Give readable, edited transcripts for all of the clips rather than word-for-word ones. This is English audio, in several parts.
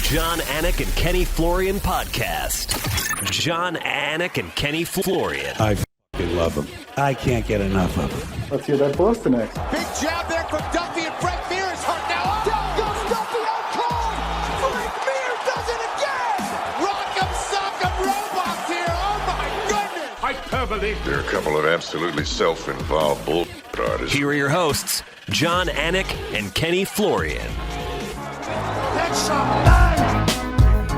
Jon Anik and Kenny Florian podcast. Jon Anik and Kenny Florian. I f***ing love him. I can't get enough of him. Let's hear that Boston next. Big jab there from Duffy, and Frank Mir is hurt now. Down goes Duffy, out cold. Frank Mir does it again. Rock'em sock'em robots here. Oh my goodness. Hyperbole. They're a couple of absolutely self-involved bull artists. Here are your hosts, Jon Anik and Kenny Florian.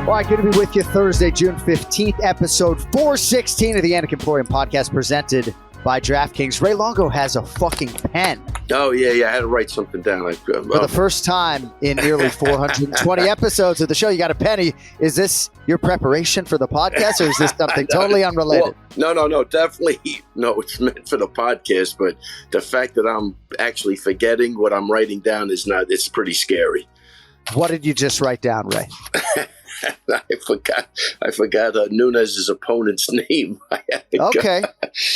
All right, good to be with you Thursday, June 15th, episode 416 of the Anik and Florian podcast presented by DraftKings. Ray Longo has a fucking pen. Oh, yeah, I had to write something down. For the first time in nearly 420 episodes of the show, you got a penny. Is this your preparation for the podcast, or is this something totally unrelated? Well, no, definitely. No, it's meant for the podcast, but the fact that I'm actually forgetting what I'm writing down it's pretty scary. What did you just write down, Ray? I forgot Nunes' opponent's name. Okay.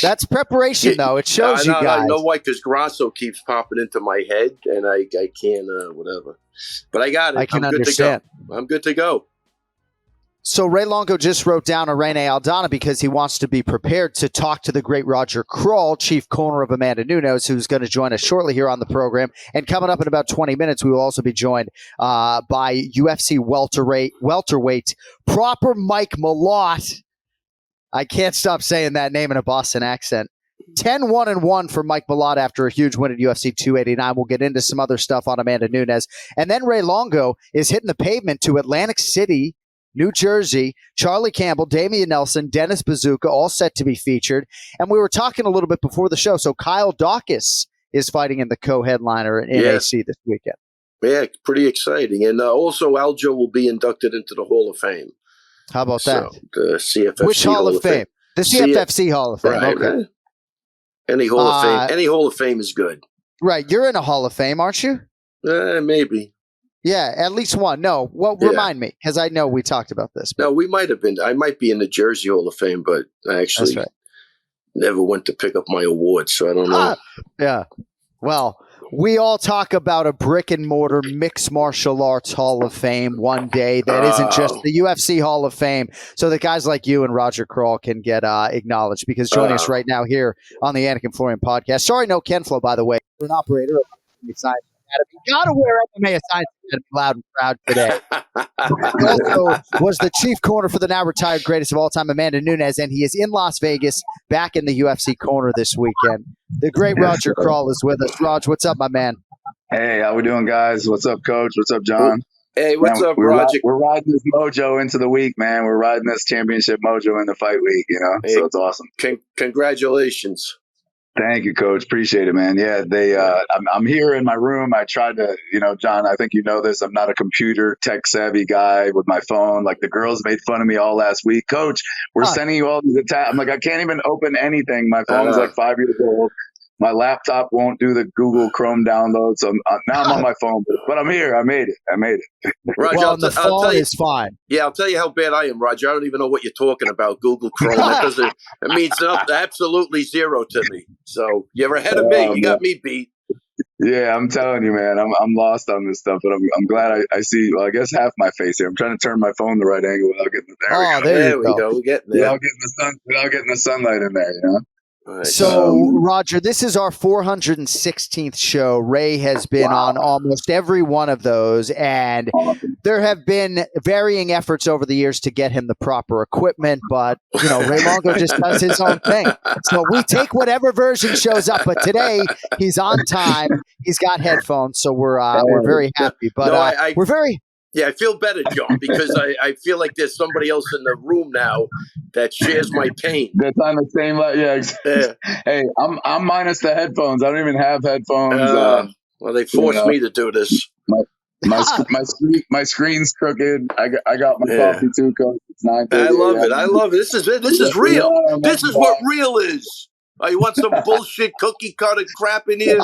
That's preparation, though. It shows you guys. I know why, because Grasso keeps popping into my head, and I can't, whatever. But I got it. I can understand. I'm good to go. So Ray Longo just wrote down a Rene Aldana because he wants to be prepared to talk to the great Roger Krahl, chief corner of Amanda Nunes, who's going to join us shortly here on the program. And coming up in about 20 minutes, we will also be joined by UFC welterweight proper Mike Malott. I can't stop saying that name in a Boston accent. 10-1-1 for Mike Malott after a huge win at UFC 289. We'll get into some other stuff on Amanda Nunes. And then Ray Longo is hitting the pavement to Atlantic City, New Jersey. Charlie Campbell, Damian Nelson, Dennis Bazooka, all set to be featured. And we were talking a little bit before the show. So Kyle Dawkins is fighting in the co-headliner in AC this weekend. Yeah, pretty exciting. And also Aljo will be inducted into the Hall of Fame. How about that? The CFFC Which Hall of Fame? The CFFC Hall of Fame. Right, okay. Right. Any Hall of Fame. Any Hall of Fame is good. Right. You're in a Hall of Fame, aren't you? Maybe. Yeah, at least one. No, remind me, because I know we talked about this. No, we might have been. I might be in the Jersey Hall of Fame, but I actually never went to pick up my awards, so I don't know. Yeah. Well, we all talk about a brick and mortar mixed martial arts Hall of Fame one day that isn't just the UFC Hall of Fame, so that guys like you and Roger Krahl can get acknowledged. Because joining us right now here on the Anik and Florian podcast. Sorry, no Ken Flo, by the way. We're an operator of MMA Science Academy. Gotta wear MMA Science Academy loud and proud today. He also was the chief corner for the now retired greatest of all time, Amanda Nunes, and he is in Las Vegas, back in the UFC corner this weekend. The great Roger Krahl is with us. Raj, what's up, my man? Hey, how we doing, guys? What's up, Coach? What's up, John? Hey, what's up, Roger? We're riding this mojo into the week, man. We're riding this championship mojo in the fight week, Hey, so it's awesome. Congratulations. Thank you, Coach. Appreciate it, man. Yeah, I'm here in my room. I tried to, John, I think you know this. I'm not a computer tech savvy guy with my phone. Like, the girls made fun of me all last week. Coach, we're sending you all these attacks. I'm like, I can't even open anything. My phone's like 5 years old. My laptop won't do the Google Chrome download. So now I'm on my phone, but I'm here. I made it. Roger, well, the phone is fine. Yeah, I'll tell you how bad I am, Roger. I don't even know what you're talking about, Google Chrome. It means absolutely zero to me. So you're ahead of me. You got me beat. Yeah, I'm telling you, man. I'm lost on this stuff, but I'm glad I see. Well, I guess half my face here. I'm trying to turn my phone the right angle without getting there we go. We're getting there. Without getting the sunlight in there, Right. So, Roger, this is our 416th show. Ray has been on almost every one of those, and there have been varying efforts over the years to get him the proper equipment, but, Ray Longo just does his own thing. So we take whatever version shows up, but today he's on time. He's got headphones, so we're very happy. But we're very... Yeah, I feel better, John, because I feel like there's somebody else in the room now that shares my pain. That's on the same level. Yeah. Hey, I'm minus the headphones. I don't even have headphones. Well, they forced me to do this. My screen's crooked. I got my coffee too, Coach. It's 9:30. I love it. This is real. This is what real is. Oh, you want some bullshit cookie cutter crap in here?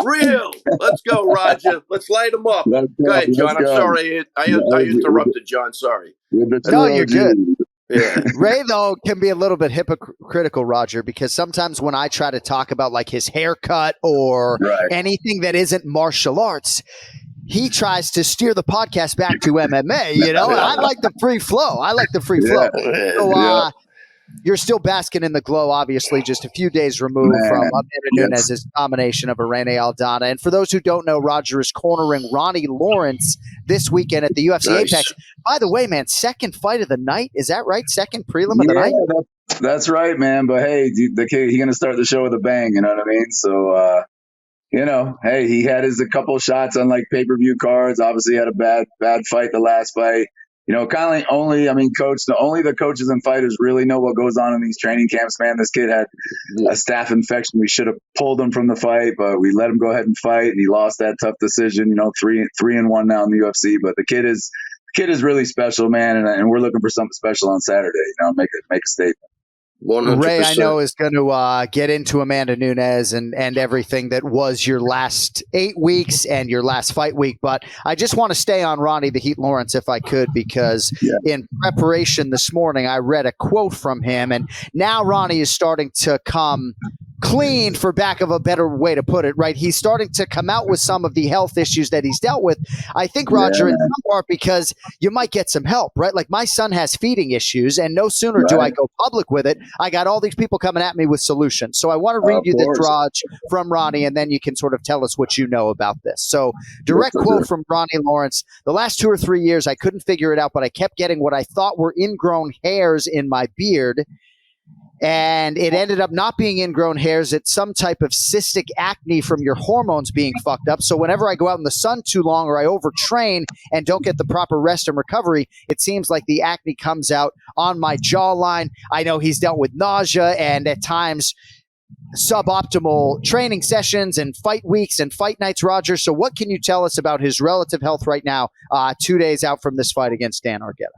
Real. Let's go, Roger. Let's light them up. Go ahead, John. I'm sorry. I interrupted, John. Sorry. No, you're good. Yeah. Ray, though, can be a little bit hypocritical, Roger, because sometimes when I try to talk about like his haircut or anything that isn't martial arts, he tries to steer the podcast back to MMA, you know? I like the free flow. So you're still basking in the glow, obviously, just a few days removed from Amanda Nunes' domination of Irene Aldana. And for those who don't know, Roger is cornering Ronnie Lawrence this weekend at the UFC Apex. By the way, man, second fight of the night. Is that right? Second prelim of the night? That's right, man. But hey, the kid, he's going to start the show with a bang, you know what I mean? So, hey, he had a couple shots on like pay-per-view cards. Obviously had a bad fight the last fight. Only the coaches and fighters really know what goes on in these training camps, man. This kid had a staph infection. We should have pulled him from the fight, but we let him go ahead and fight, and he lost that tough decision. 3-1 now in the UFC. But the kid is really special, man, and we're looking for something special on Saturday. Make a statement. 100%. Ray, I know, is going to get into Amanda Nunes and everything that was your last 8 weeks and your last fight week, but I just want to stay on Ronnie the Heat Lawrence if I could, because in preparation this morning, I read a quote from him, and now Ronnie is starting to come clean, for lack of a better way to put it, right? He's starting to come out with some of the health issues that he's dealt with. I think, Roger, in some part because you might get some help, right? Like my son has feeding issues, and no sooner do I go public with it, I got all these people coming at me with solutions. So I want to read you this, Raj, from Ronnie, and then you can sort of tell us what you know about this. So direct quote from Ronnie Lawrence: "The last 2 or 3 years, I couldn't figure it out, but I kept getting what I thought were ingrown hairs in my beard. And it ended up not being ingrown hairs. It's some type of cystic acne from your hormones being fucked up. So whenever I go out in the sun too long or I overtrain and don't get the proper rest and recovery, it seems like the acne comes out on my jawline." I know he's dealt with nausea and at times suboptimal training sessions and fight weeks and fight nights, Roger. So what can you tell us about his relative health right now, 2 days out from this fight against Dan Argueta?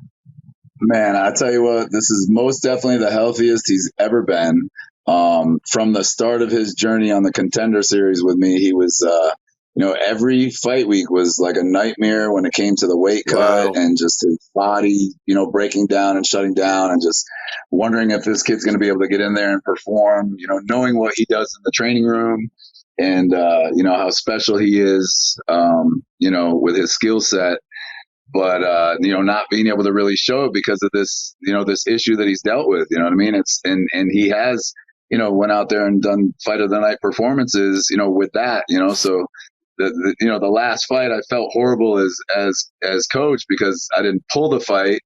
Man, I tell you what, this is most definitely the healthiest he's ever been. From the start of his journey on the Contender Series with me, he was, every fight week was like a nightmare when it came to the weight cut and just his body, breaking down and shutting down and just wondering if this kid's going to be able to get in there and perform, knowing what he does in the training room and, how special he is, with his skill set. But, not being able to really show it because of this, this issue that he's dealt with, you know what I mean? And he has, went out there and done fight of the night performances, with that, so the last fight I felt horrible as coach because I didn't pull the fight,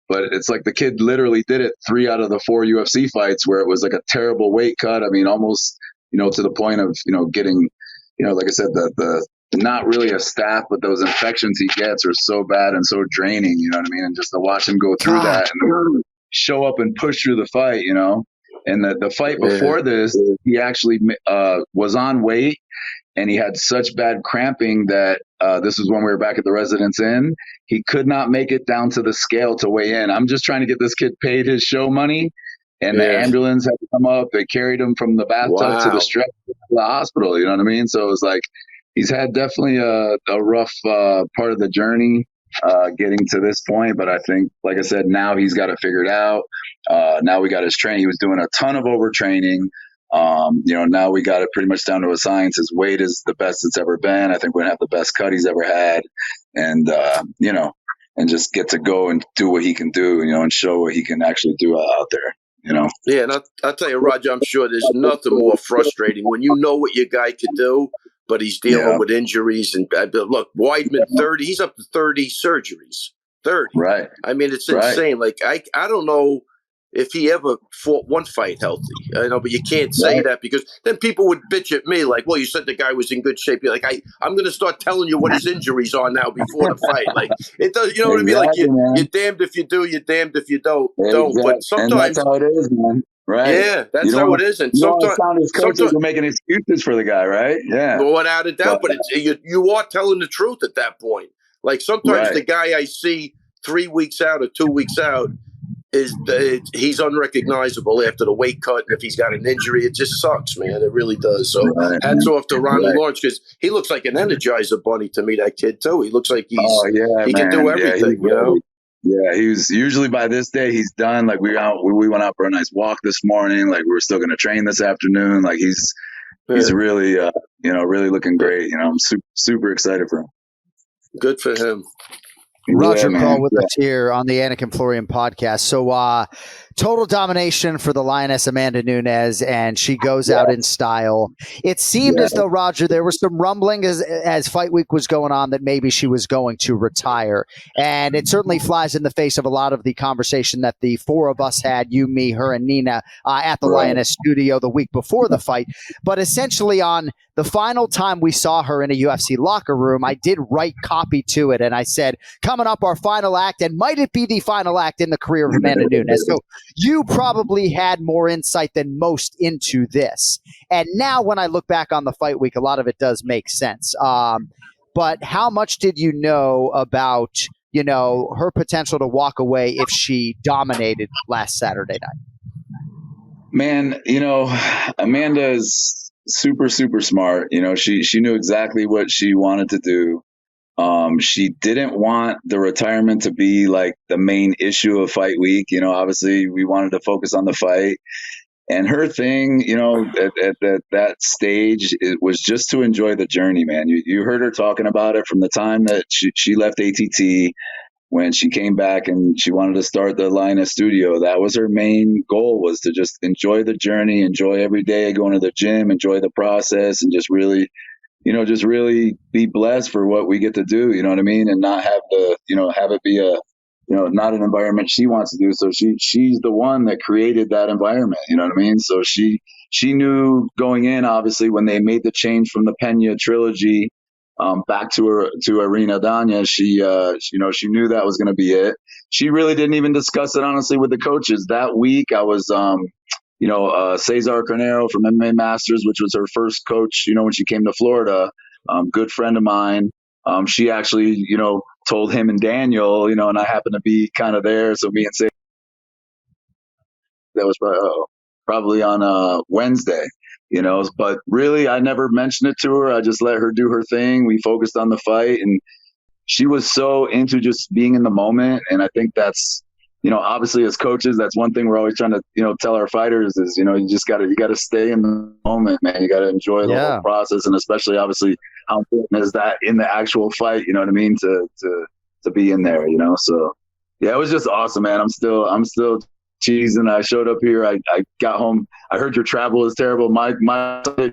but it's like the kid literally did it 3 out of the 4 UFC fights where it was like a terrible weight cut. I mean, almost, to the point of, getting, like I said, the not really a staph, but those infections he gets are so bad and so draining, you know what I mean? And just to watch him go through that and show up and push through the fight, And the fight before this, he actually was on weight and he had such bad cramping that this was when we were back at the Residence Inn. He could not make it down to the scale to weigh in. I'm just trying to get this kid paid his show money. And the ambulance had to come up. They carried him from the bathtub to the stretcher to the hospital, you know what I mean? So it was like, he's had definitely a rough part of the journey getting to this point. But I think, like I said, now he's got it figured out. Now we got his training. He was doing a ton of overtraining. Now we got it pretty much down to a science. His weight is the best it's ever been. I think we're going to have the best cut he's ever had. And, and just get to go and do what he can do, and show what he can actually do out there. Yeah, and I'll tell you, Roger, I'm sure there's nothing more frustrating when you know what your guy can do, but he's dealing with injuries. And look, Weidman, 30, he's up to 30 surgeries. 30. Right. I mean, it's insane. Like, I don't know if he ever fought one fight healthy. I know, but you can't say that because then people would bitch at me like, well, you said the guy was in good shape. You're like, I'm going to start telling you what his injuries are now before the fight. Like, it does, you know what I mean? Like, you're damned if you do, you're damned if you don't. But sometimes. And that's how it is, man. Right. Yeah, that's how it is. And sometimes coaches are making excuses for the guy, right? Yeah. Without a doubt. But you are telling the truth at that point. Like, sometimes the guy I see 3 weeks out or 2 weeks out, he's unrecognizable after the weight cut, and if he's got an injury, it just sucks, man. It really does. So hats off to Ronnie Lawrence because he looks like an Energizer bunny to me. That kid too. He looks like he can do everything. Yeah, he was usually by this day he's done. Like we went out for a nice walk this morning. Like we were still going to train this afternoon. Like he's really really looking great. I'm super excited for him. Good for him. Roger Yeah, Krahl man. with us here on the Anik and Florian podcast. So, total domination for the Lioness Amanda Nunes, and she goes out in style. It seemed as though, Roger, there was some rumbling as fight week was going on that maybe she was going to retire. And it certainly flies in the face of a lot of the conversation that the four of us had, you, me, her, and Nina, at the Lioness studio the week before the fight. But essentially on the final time we saw her in a UFC locker room, I did write copy to it, and I said, coming up, our final act, and might it be the final act in the career of Amanda Nunes? So you probably had more insight than most into this. And now when I look back on the fight week, a lot of it does make sense. But how much did you know about, her potential to walk away if she dominated last Saturday night? Man, Amanda is super, super smart. She knew exactly what she wanted to do. She didn't want the retirement to be like the main issue of fight week. Obviously we wanted to focus on the fight, and her thing, at that stage, it was just to enjoy the journey, man. You heard her talking about it from the time that she left ATT. When she came back and she wanted to start the Lioness studio, that was her main goal, was to just enjoy the journey, enjoy every day going to the gym, enjoy the process, and just really be blessed for what we get to do, you know what I mean? And not have have it be not an environment she wants to do. So she's the one that created that environment, you know what I mean? So she knew going in, obviously, when they made the change from the Pena trilogy back to Arena Danya, she knew that was going to be it. She really didn't even discuss it, honestly, with the coaches. That week, I was, Cesar Carnero from MMA Masters, which was her first coach, when she came to Florida, good friend of mine. She actually, told him and Daniel, and I happened to be kind of there. So me and Cesar, that was probably on Wednesday. But really, I never mentioned it to her. I just let her do her thing. We focused on the fight, and she was so into just being in the moment. And I think that's, obviously as coaches, that's one thing we're always trying to, tell our fighters is, you gotta stay in the moment, man. You gotta enjoy the whole process, and especially obviously how important is that in the actual fight, you know what I mean? To be in there, So yeah, it was just awesome, man. I'm still cheesing. I showed up here. I got home. I heard your travel is terrible. My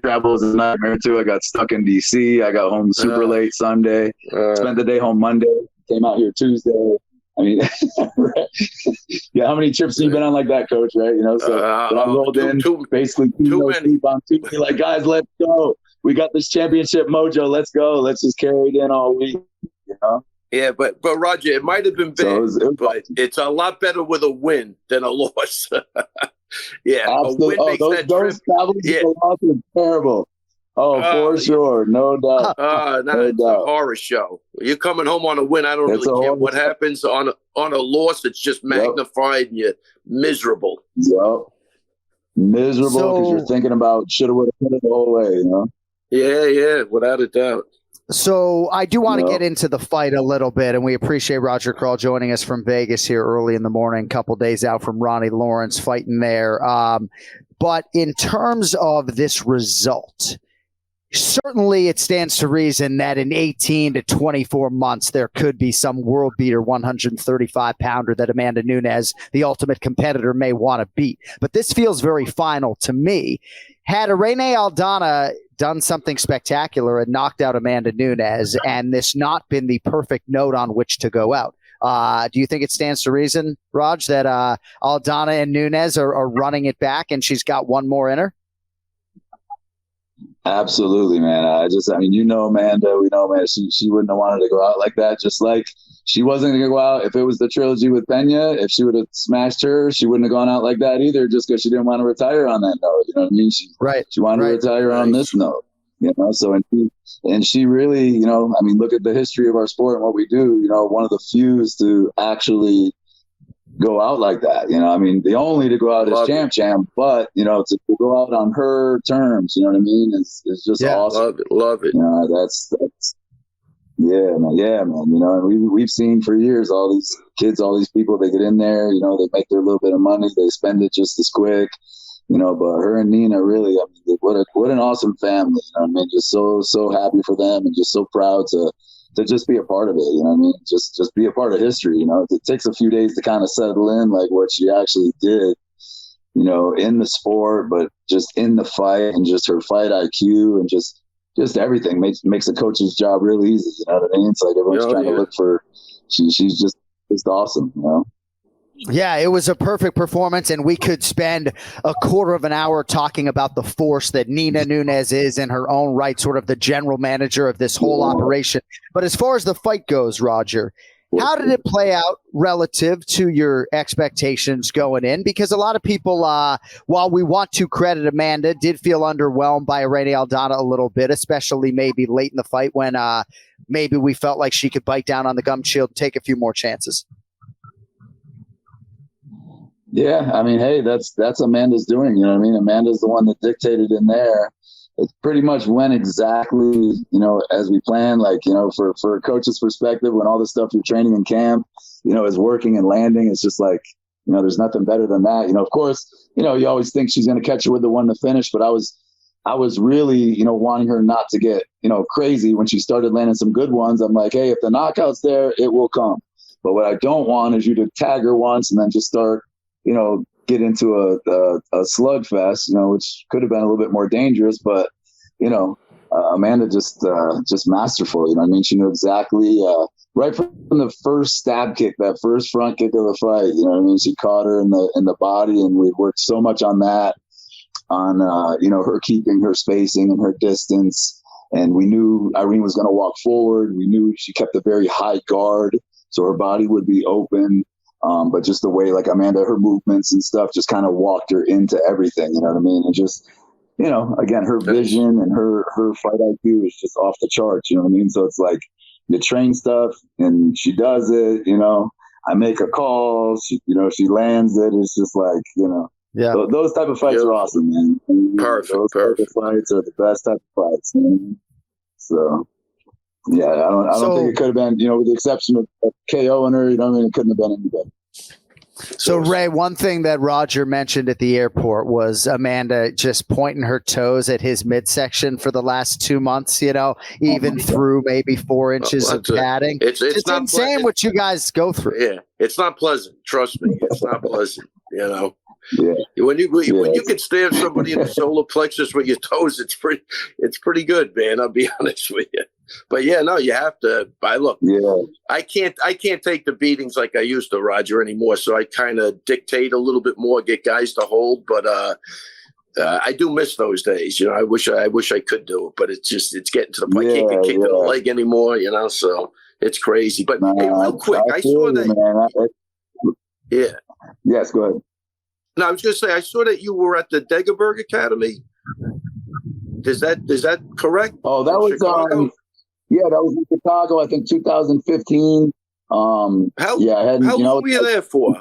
travel is a nightmare too. I got stuck in DC. I got home super late Sunday. Spent the day home Monday. Came out here Tuesday. I mean, yeah. How many trips have you been on like that, Coach? Right? So I rolled in basically too many. On Tuesday. Like, guys, let's go. We got this championship mojo. Let's go. Let's just carry it in all week. Yeah, but Roger, it might have been big, but it's a lot better with a win than a loss. Yeah, absolutely. A win makes that those travels are terrible. For sure, no doubt. It's a horror show. You're coming home on a win. I don't really care what happens on a loss. It's just magnified, and you're miserable. Yep, miserable because you're thinking about shoulda, woulda, coulda the whole way. Yeah, without a doubt. So I do want to get into the fight a little bit, and we appreciate Roger Krahl joining us from Vegas here early in the morning, a couple days out from Ronnie Lawrence fighting there. But in terms of this result, certainly it stands to reason that in 18 to 24 months, there could be some world beater 135-pounder that Amanda Nunes, the ultimate competitor, may want to beat. But this feels very final to me. Had Irene Aldana done something spectacular and knocked out Amanda Nunes, and this not been the perfect note on which to go out, do you think it stands to reason, Raj, that Aldana and Nunes are running it back and she's got one more in her? Absolutely, man. Amanda, we know, man, she wouldn't have wanted to go out like that. Just like she wasn't going to go out if it was the trilogy with Pena. If she would have smashed her, she wouldn't have gone out like that either, just because she didn't want to retire on that note. You know what I mean? She wanted to retire on this note. So and she really, look at the history of our sport and what we do. One of the few to actually go out like that. The only to go out as champ, but to go out on her terms, you know what I mean? It's just awesome. Love it. That's yeah, man. And we've seen for years all these kids, all these people, they get in there, they make their little bit of money, they spend it just as quick, but her and Nina really, what an awesome family. Just so happy for them and just so proud to to just be a part of it. You know what I mean? Just be a part of history. You know, it takes a few days to kind of settle in, like what she actually did, you know, in the sport, but just in the fight, and just her fight IQ, and just everything makes a coach's job real easy. You know what I mean? It's like everyone's trying to look for. She's just awesome. You know. Yeah, it was a perfect performance, and we could spend a quarter of an hour talking about the force that Nina Nunes is in her own right, sort of the general manager of this whole operation. But as far as the fight goes, Roger, how did it play out relative to your expectations going in? Because a lot of people, while we want to credit Amanda, did feel underwhelmed by Irene Aldana a little bit, especially maybe late in the fight when maybe we felt like she could bite down on the gum shield and take a few more chances. Yeah, I mean, hey, that's Amanda's doing. You know what I mean? Amanda's the one that dictated in there. It pretty much went exactly, you know, as we planned. Like, you know, for a coach's perspective, when all the stuff you're training in camp, you know, is working and landing, it's just like, you know, there's nothing better than that. You know, of course, you know, you always think she's going to catch her with the one to finish, but I was really, you know, wanting her not to get, you know, crazy when she started landing some good ones. I'm like, hey, if the knockout's there, it will come. But what I don't want is you to tag her once and then just start, you know, get into a slugfest, you know, which could have been a little bit more dangerous. But, you know, Amanda just masterful. You know what I mean? She knew exactly right from the first stab kick, that first front kick of the fight. You know what I mean? She caught her in the body, and we worked so much on that, on you know, her keeping her spacing and her distance. And we knew Irene was going to walk forward. We knew she kept a very high guard, so her body would be open. But just the way, like, Amanda, her movements and stuff just kind of walked her into everything, you know what I mean? And just, you know, again, her vision and her fight IQ is just off the charts, you know what I mean? So it's like, you train stuff and she does it, you know, I make a call, she lands it. It's just like, you know, those type of fights are awesome, man. Perfect. Those type of fights are the best type of fights, man. So. Yeah, I don't think it could have been, you know, with the exception of KOing her, you know what I mean? It couldn't have been any better. So, Ray, one thing that Roger mentioned at the airport was Amanda just pointing her toes at his midsection for the last 2 months, you know, even through maybe 4 inches of padding. It's not insane what you guys go through. Yeah, it's not pleasant. Trust me, it's not pleasant, you know. Yeah. When you can stab somebody in the solar plexus with your toes, it's pretty good, man. I'll be honest with you. But yeah, no, you have to. I can't take the beatings like I used to, Roger, anymore. So I kind of dictate a little bit more, get guys to hold. But I do miss those days. You know, I wish I could do it, but it's getting to the point. I can't get kicked in the leg anymore. You know, so it's crazy. But hey, real quick, I saw that. Yeah. Yes, go ahead. No, I was going to say, I saw that you were at the Degerberg Academy. Is that correct? Oh, that was Chicago? That was in Chicago, I think 2015. How long were you there for?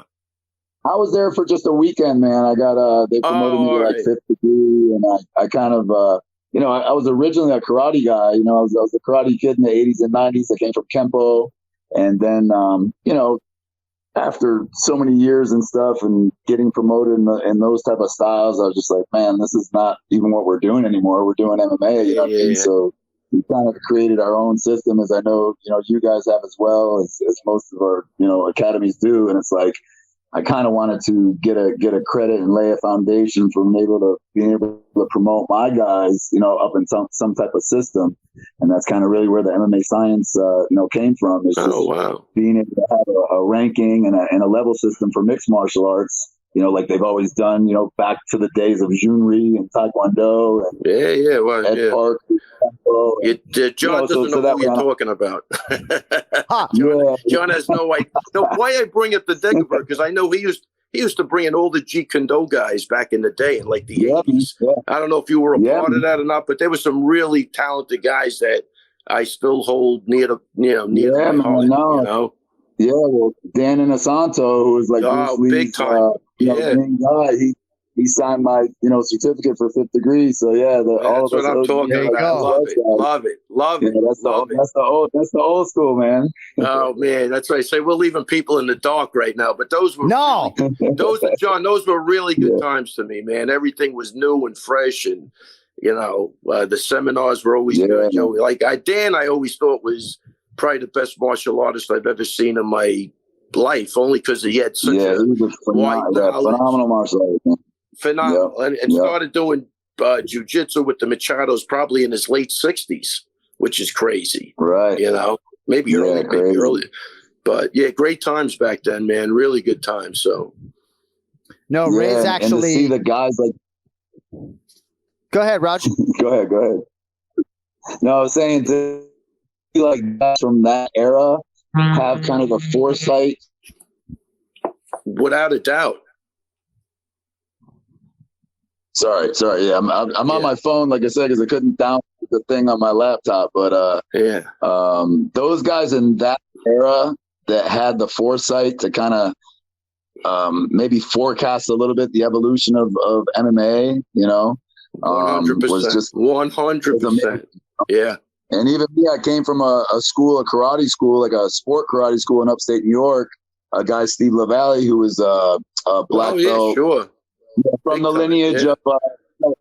I was there for just a weekend, man. I got they promoted me to like 5th degree, and I kind of you know, I was originally a karate guy. You know, I was a karate kid in the 80s and 90s. I came from Kempo, and then you know, after so many years and stuff and getting promoted in those type of styles, I was just like, man, this is not even what we're doing anymore. We're doing MMA, you know what I mean? So we kind of created our own system, as I know, you know, you guys have as well, as most of our, you know, academies do. And it's like, I kind of wanted to get a credit and lay a foundation for being able to promote my guys, you know, up in some type of system. And that's kind of really where the MMA Science, you know, came from. It's just being able to have a ranking and a level system for mixed martial arts, you know, like they've always done, you know, back to the days of Junri and Taekwondo. And Ed Park. John doesn't know who you're talking about. John has no idea. No, why I bring up the Degerberg, because I know he used to bring in all the Jeet Kune Do guys back in the day in like the 80s. Yeah. I don't know if you were a part of that or not, but there were some really talented guys that I still hold near to my heart. You know? Yeah, well, Dan Inosanto, who was like big time. Main guy, he signed my, you know, certificate for 5th degree. So all of us. That's what I'm talking about. Love it. That's the old school, man. Oh man, that's what I say. We're leaving people in the dark right now, but those were those were really good times to me, man. Everything was new and fresh, and you know, the seminars were always good. Like Dan, I always thought was probably the best martial artist I've ever seen in my life, only because he had such a wide knowledge. Phenomenal martial artist. Man. Phenomenal. And started doing jiu-jitsu with the Machados probably in his late 60s, which is crazy. Right. You know, maybe early. But, yeah, great times back then, man. Really good times. So. No, Ray's actually. And to see the guys like. Go ahead, Roger. Go ahead. No, I was saying to see like guys from that era have kind of the foresight. Without a doubt. Sorry. Yeah, I'm on my phone, like I said, because I couldn't download the thing on my laptop. But those guys in that era that had the foresight to kind of maybe forecast a little bit the evolution of MMA, you know, 100%. was just 100%. Yeah. And even me, I came from a karate school, like a sport karate school in upstate New York. A guy, Steve LaValle, who was a black belt. Sure. From the lineage of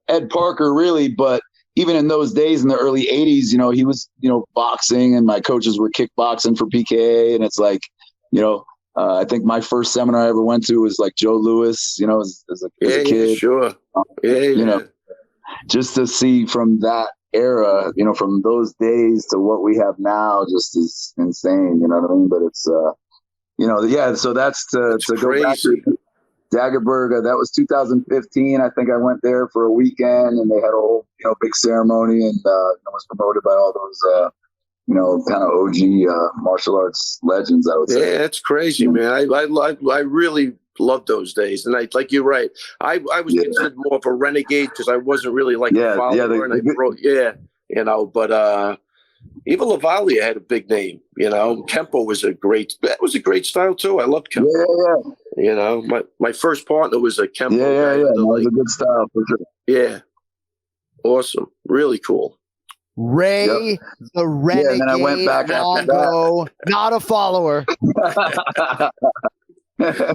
Ed Parker, really. But even in those days, in the early 80s, you know, he was, you know, boxing, and my coaches were kickboxing for PKA. And it's like, you know, I think my first seminar I ever went to was like Joe Louis, you know, as a kid. Yeah, sure. You know, just to see from that era, you know, from those days to what we have now, just is insane. You know what I mean? But it's, you know, yeah. So that's to go back to Daggerberg. That was 2015. I think I went there for a weekend, and they had a whole, you know, big ceremony, and I was promoted by all those, you know, kind of OG martial arts legends, I would say. Yeah, it's crazy, man. I really loved those days, and like you're right. I was considered more of a renegade because I wasn't really like a follower, you know. But even LaValle had a big name, you know. Kempo was a great style too. I loved Kempo. Yeah. You know, my first partner was a Kempo. Yeah. That was a good style for sure. Yeah, awesome, really cool. Ray, the renegade, and then I went back Longo, not a follower.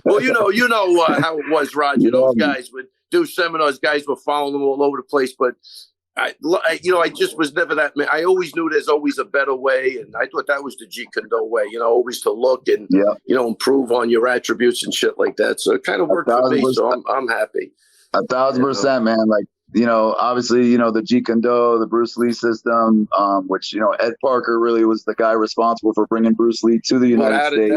Well, you know how it was, Roger. Those guys would do seminars. Guys were following them all over the place. But I just was never that man. I always knew there's always a better way, and I thought that was the Jeet Kune Do way. You know, always to look and you know, improve on your attributes and shit like that. So it kind of worked for me. So I'm happy. 1,000%, man. Like, you know, obviously, you know, the Jeet Kune Do, the Bruce Lee system, which, you know, Ed Parker really was the guy responsible for bringing Bruce Lee to the United States.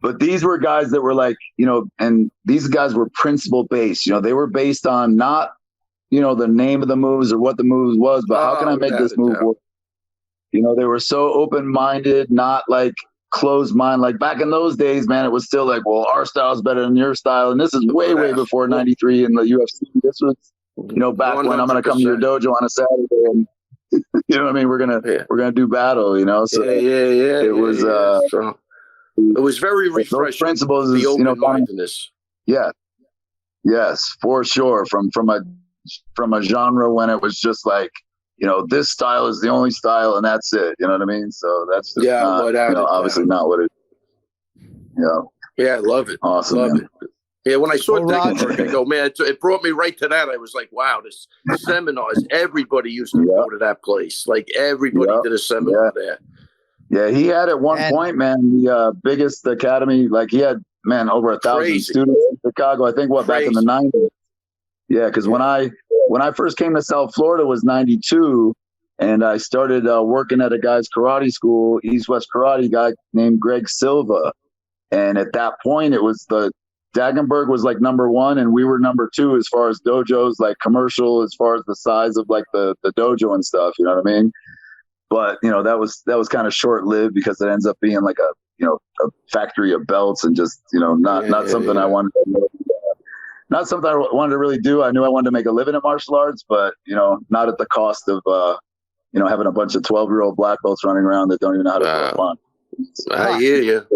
But these were guys that were like, you know, and these guys were principle based. You know, they were based on not, you know, the name of the moves or what the moves was, but how can I make this move work? You know, they were so open minded, not like closed mind. Like back in those days, man, it was still like, well, our style is better than your style. And this is way before 93 in the UFC. This was, you know, back 100%. When I'm going to come to your dojo on a Saturday and, you know what I mean? We're going to do battle, you know? So it was, it was very refreshing. Principles is, you know, mindedness. Yeah. Yes, for sure. From a genre when it was just like, you know, this style is the only style and that's it. You know what I mean? So that's just not, you know, obviously not what it, you know. Yeah, I love it. Awesome. Love it. Yeah, when I saw Daggerberg, I go, man, it brought me right to that. I was like, wow, this seminars, everybody used to go to that place. Like everybody did a seminar there. Yeah, he had at one point, man, the biggest academy. Like he had, man, over 1,000 students in Chicago. I think back in the 90s. Yeah, because when I first came to South Florida was 92, and I started working at a guy's karate school, East West Karate, guy named Greg Silva. And at that point, it was Dagenberg was like number 1, and we were number 2 as far as dojos, like commercial, as far as the size of like the dojo and stuff. You know what I mean? But, you know, that was kind of short lived because it ends up being like a factory of belts and just, you know, not something I wanted to not something I wanted to really do. I knew I wanted to make a living at martial arts, but, you know, not at the cost of, you know, having a bunch of 12-year-old black belts running around that don't even know how to have fun. I hear you.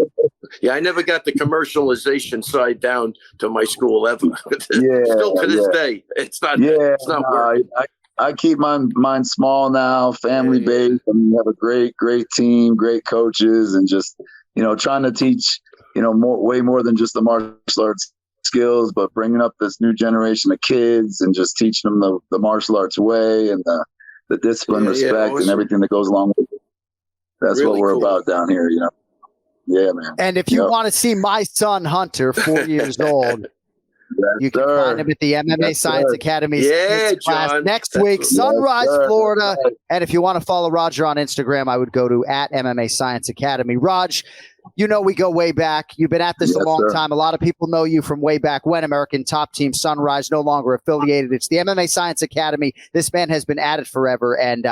Yeah, I never got the commercialization side down to my school ever. Still to this day, it's not working. I keep mine small now, family based. I mean, we have a great team, great coaches, and just, you know, trying to teach, you know, way more than just the martial arts skills, but bringing up this new generation of kids and just teaching them the martial arts way and the discipline, respect, and everything that goes along with it. That's Really what we're cool. about down here, you know. Yeah, man. And if you want to see my son Hunter, 4 years old, you can find him at the MMA Science Academy class next week, Sunrise, Florida. And if you want to follow Roger on Instagram, I would go to @MMA Science Academy. Raj, you know we go way back. You've been at this a long time. A lot of people know you from way back when. American Top Team, Sunrise, no longer affiliated. It's the MMA Science Academy. This man has been at it forever. And,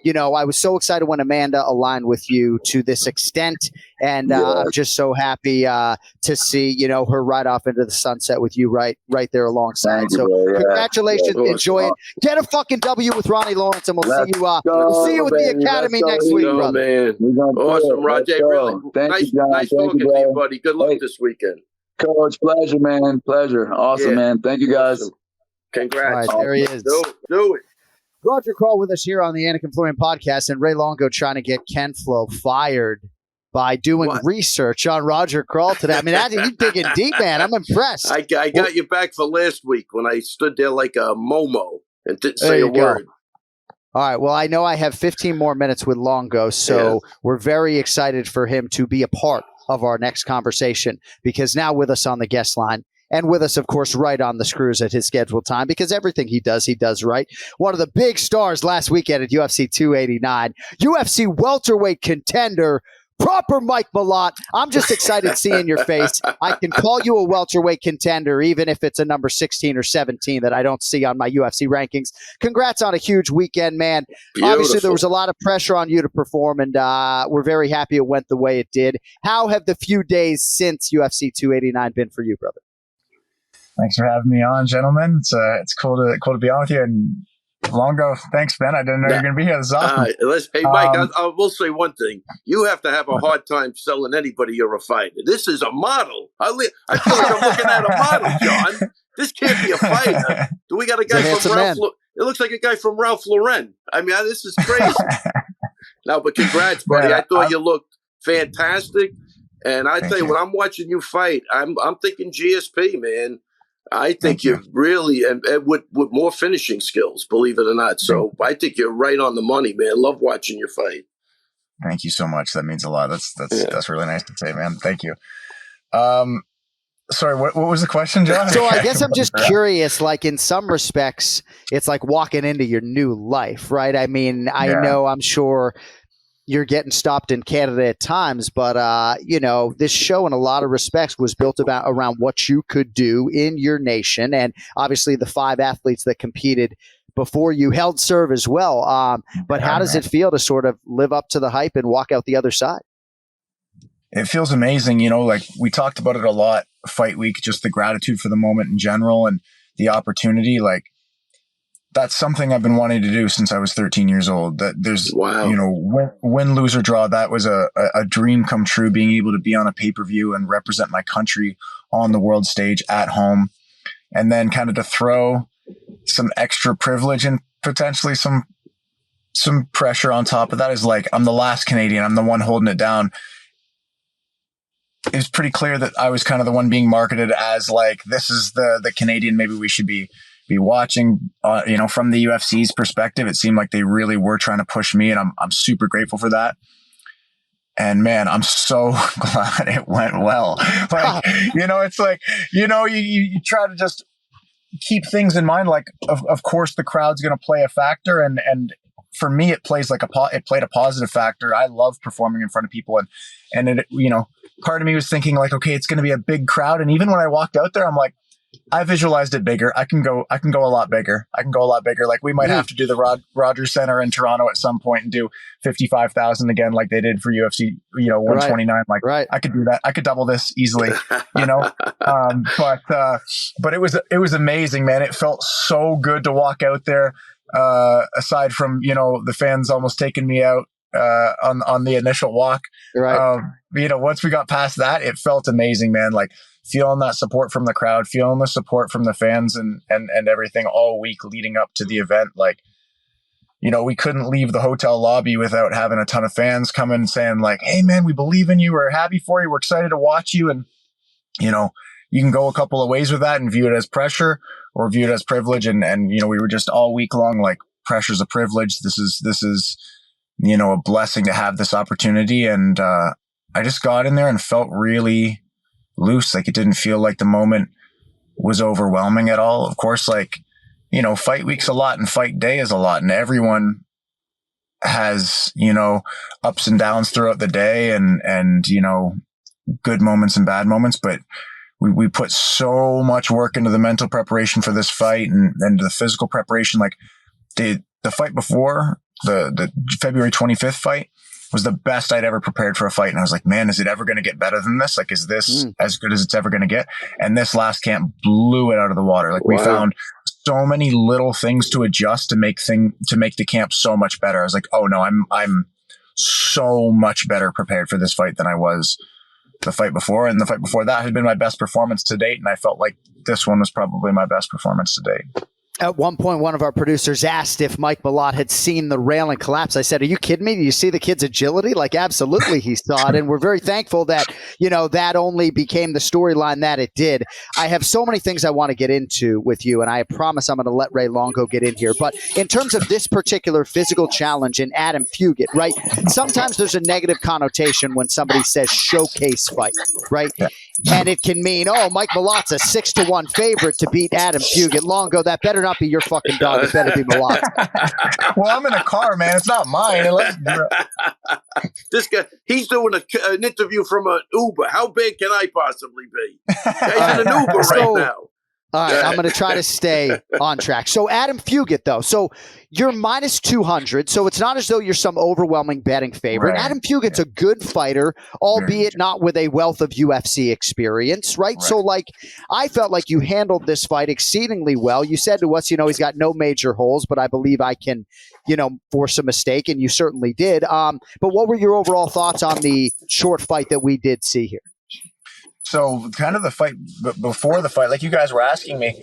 you know, I was so excited when Amanda aligned with you to this extent. And I'm just so happy to see, you know, her ride off into the sunset with you right there alongside. So congratulations. Enjoy it. Get a fucking W with Ronnie Lawrence, and we'll see you with the Academy next week, brother. Man. Awesome, Roger. Really nice talking to you, buddy. Good luck this weekend. Coach, pleasure, man. Pleasure. Awesome, man. Thank you, guys. Awesome. Congrats. All right, there he is. Do it. Roger Krahl with us here on the Anik and Florian podcast, and Ray Longo trying to get Ken Flo fired by doing research on Roger Krahl today. I mean, you're digging deep, man. I'm impressed. I got you back for last week when I stood there like a Momo and didn't say a word. All right. Well, I know I have 15 more minutes with Longo, so we're very excited for him to be a part of our next conversation, because now with us on the guest line, and with us, of course, right on the screws at his scheduled time, because everything he does right. One of the big stars last weekend at UFC 289, UFC welterweight contender, proper Mike Malott. I'm just excited seeing your face. I can call you a welterweight contender, even if it's a number 16 or 17 that I don't see on my UFC rankings. Congrats on a huge weekend, man. Beautiful. Obviously, there was a lot of pressure on you to perform, and we're very happy it went the way it did. How have the few days since UFC 289 been for you, brother? Thanks for having me on, gentlemen. It's cool to be on with you. And Longo, thanks, Ben. I didn't know you were going to be here. This is awesome. Hey, Mike, I will say one thing. You have to have a hard time selling anybody you're a fighter. This is a model. I feel like I'm looking at a model, John. This can't be a fighter. Do we got a guy from Ralph? It looks like a guy from Ralph Lauren. I mean, this is crazy. No, but congrats, buddy. I thought you looked fantastic. And I tell you, when I'm watching you fight, I'm thinking GSP, man. I think you're really, and with more finishing skills, believe it or not. So I think you're right on the money, man. Love watching your fight. Thank you so much. That means a lot. That's really nice to say, man. Thank you. Sorry, what was the question, John? So I guess I'm just curious, like in some respects, it's like walking into your new life, right? I mean, I'm sure you're getting stopped in Canada at times, but you know, this show in a lot of respects was built around what you could do in your nation, and obviously the 5 athletes that competed before you held serve as well. But how does it feel to sort of live up to the hype and walk out the other side? It feels amazing, you know, like we talked about it a lot, fight week, just the gratitude for the moment in general and the opportunity. Like, that's something I've been wanting to do since I was 13 years old. That there's, you know, win, lose or draw, that was a dream come true, being able to be on a pay-per-view and represent my country on the world stage at home. And then kind of to throw some extra privilege and potentially some pressure on top of that is like, I'm the last Canadian. I'm the one holding it down. It was pretty clear that I was kind of the one being marketed as like, this is the Canadian maybe we should be watching, you know, from the UFC's perspective. It seemed like they really were trying to push me, and I'm super grateful for that. And man, I'm so glad it went well. Like, you know, it's like, you know, you try to just keep things in mind. Like, of course the crowd's going to play a factor. And for me, it played a positive factor. I love performing in front of people. And it, you know, part of me was thinking like, okay, it's going to be a big crowd. And even when I walked out there, I'm like, I visualized it bigger. I can go a lot bigger. Like, we might have to do the Rogers Center in Toronto at some point and do 55,000 again, like they did for UFC, you know, 129. Like, I could do that. I could double this easily, you know? But it was amazing, man. It felt so good to walk out there. Aside from, you know, the fans almost taking me out, on the initial walk, you know, once we got past that, it felt amazing, man. Like, feeling that support from the crowd, feeling the support from the fans and everything all week leading up to the event. Like, you know, we couldn't leave the hotel lobby without having a ton of fans come in saying like, hey man, we believe in you. We're happy for you. We're excited to watch you. And, you know, you can go a couple of ways with that and view it as pressure or view it as privilege. And, you know, we were just all week long, like, pressure's a privilege. This is, a blessing to have this opportunity. And I just got in there and felt really loose. Like, it didn't feel like the moment was overwhelming at all. Of course, like, fight week's a lot and fight day is a lot, and everyone has, ups and downs throughout the day and good moments and bad moments. But we put so much work into the mental preparation for this fight and the physical preparation. Like, the fight before, the February 25th fight was the best I'd ever prepared for a fight. And I was like, man, is it ever going to get better than this? Like, is this as good as it's ever going to get? And this last camp blew it out of the water. Like, we found so many little things to adjust to make the camp so much better. I was like, oh no, I'm so much better prepared for this fight than I was the fight before. And the fight before that had been my best performance to date. And I felt like this one was probably my best performance to date. At one point, one of our producers asked if Mike Malott had seen the railing collapse. I said, are you kidding me? Do you see the kid's agility? Like, absolutely he saw it. And we're very thankful that, that only became the storyline that it did. I have so many things I want to get into with you, and I promise I'm going to let Ray Longo get in here. But in terms of this particular physical challenge in Adam Fugit, right? Sometimes there's a negative connotation when somebody says showcase fight, right? Yeah. And it can mean, Mike Malott's a 6-1 favorite to beat Adam Fugit. Longo, that better not be your fucking dog. It better be Malott. Well, I'm in a car, man. It's not mine. This guy, he's doing an interview from an Uber. How big can I possibly be? He's in an Uber right now. All right, I'm going to try to stay on track. So Adam Fugit, though. So you're minus 200, so it's not as though you're some overwhelming betting favorite. Right. Adam Fugit's a good fighter, albeit not with a wealth of UFC experience, right? So, I felt like you handled this fight exceedingly well. You said to us, he's got no major holes, but I believe I can, force a mistake, and you certainly did. But what were your overall thoughts on the short fight that we did see here? So kind of the fight before the fight, like you guys were asking me,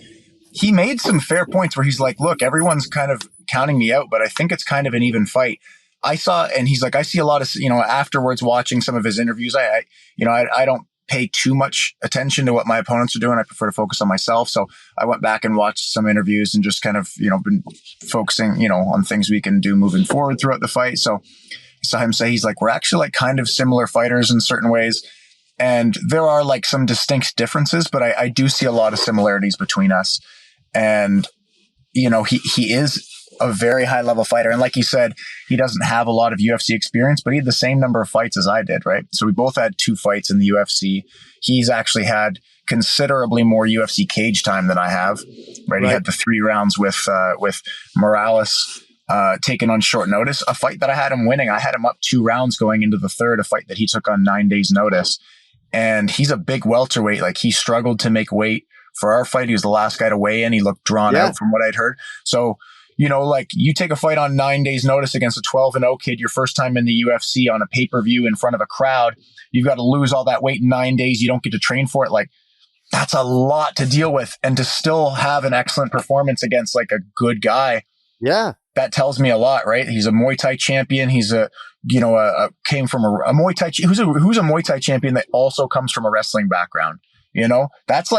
he made some fair points where he's like, look, everyone's kind of counting me out, but I think it's kind of an even fight. I saw, and he's like, I see a lot of, afterwards watching some of his interviews, I don't pay too much attention to what my opponents are doing. I prefer to focus on myself. So I went back and watched some interviews and just kind of, been focusing, on things we can do moving forward throughout the fight. So I saw him say, he's like, we're actually kind of similar fighters in certain ways. And there are some distinct differences, but I do see a lot of similarities between us. And, he is a very high level fighter. And like you said, he doesn't have a lot of UFC experience, but he had the same number of fights as I did, right? So we both had 2 fights in the UFC. He's actually had considerably more UFC cage time than I have, right? He had the 3 rounds with Morales, taken on short notice, a fight that I had him winning. I had him up 2 rounds going into the third, a fight that he took on 9 days notice. And he's a big welterweight. Like, he struggled to make weight for our fight. He was the last guy to weigh in. He looked drawn out from what I'd heard. So, you take a fight on 9 days notice against a 12-0 kid, your first time in the UFC on a pay-per-view in front of a crowd. You've got to lose all that weight in 9 days. You don't get to train for it. Like, that's a lot to deal with. And to still have an excellent performance against a good guy. Yeah. That tells me a lot, right? He's a Muay Thai champion. He's came from a Muay Thai, who's a Muay Thai champion that also comes from a wrestling background. That's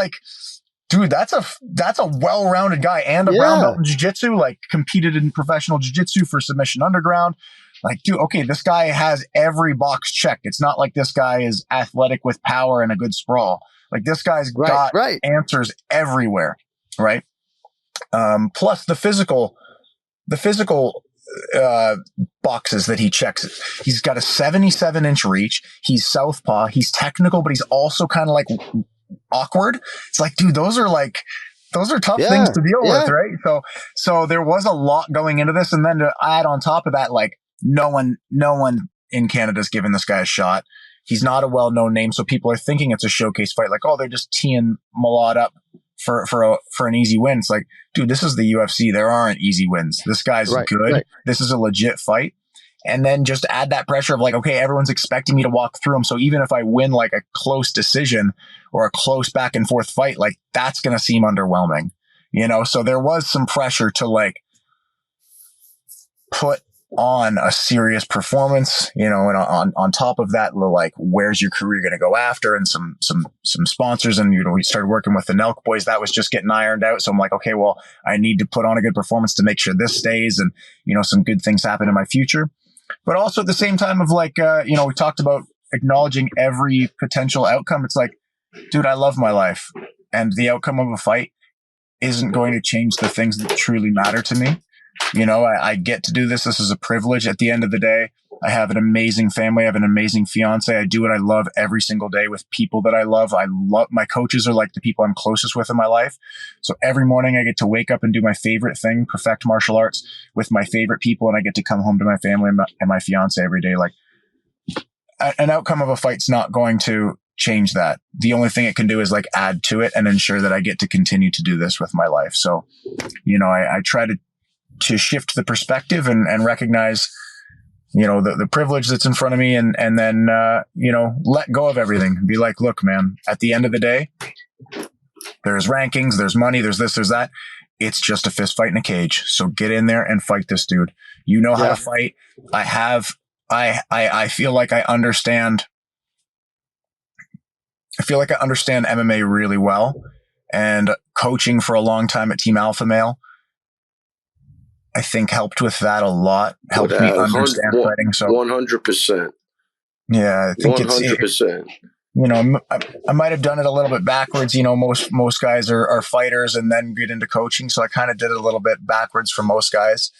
dude, that's a well-rounded guy and a brown belt in jiu-jitsu, competed in professional jiu-jitsu for Submission Underground. Dude, okay, this guy has every box checked. It's not like this guy is athletic with power and a good sprawl. This guy's got answers everywhere, right? Plus the physical boxes that he checks. He's got a 77-inch reach. He's southpaw. He's technical, but he's also kind of awkward. It's dude, those are tough things to deal with, right? So there was a lot going into this, and then to add on top of that, no one in Canada's given this guy a shot. He's not a well-known name, so people are thinking it's a showcase fight. They're just teeing Malott up for an easy win. It's dude, this is the UFC. There aren't easy wins. This guy's good. Right. This is a legit fight. And then just add that pressure of okay, everyone's expecting me to walk through them. So even if I win a close decision or a close back and forth fight, that's going to seem underwhelming, So there was some pressure to put on a serious performance, and on top of that, where's your career going to go after, and some sponsors, and we started working with the Nelk boys. That was just getting ironed out. So I'm okay, well, I need to put on a good performance to make sure this stays, and some good things happen in my future. but also at the same time of like, you know, we talked about acknowledging every potential outcome. It's like, dude, I love my life, and the outcome of a fight isn't going to change the things that truly matter to me. You know, I get to do this. This is a privilege. At the end of the day, I have an amazing family. I have an amazing fiance. I do what I love every single day with people that I love. My coaches are like the people I'm closest with in my life. So every morning I get to wake up and do my favorite thing, perfect martial arts with my favorite people. And I get to come home to my family and my fiance every day. Like, an outcome of a fight's not going to change that. The only thing it can do is like add to it and ensure that I get to continue to do this with my life. So, you know, I try to shift the perspective and recognize, you know, the privilege that's in front of me, and then, you know, let go of everything and be like, look, man, at the end of the day, there's rankings, there's money, there's this, there's that. It's just a fist fight in a cage. So get in there and fight this dude. You know how to fight. I feel like I understand. I feel like I understand MMA really well, and coaching for a long time at Team Alpha Male, I think helped with that a lot. Helped me understand fighting. So 100%. Yeah, I think 100%. You know, I might have done it a little bit backwards. You know, most guys are fighters and then get into coaching, so I kind of did it a little bit backwards for most guys.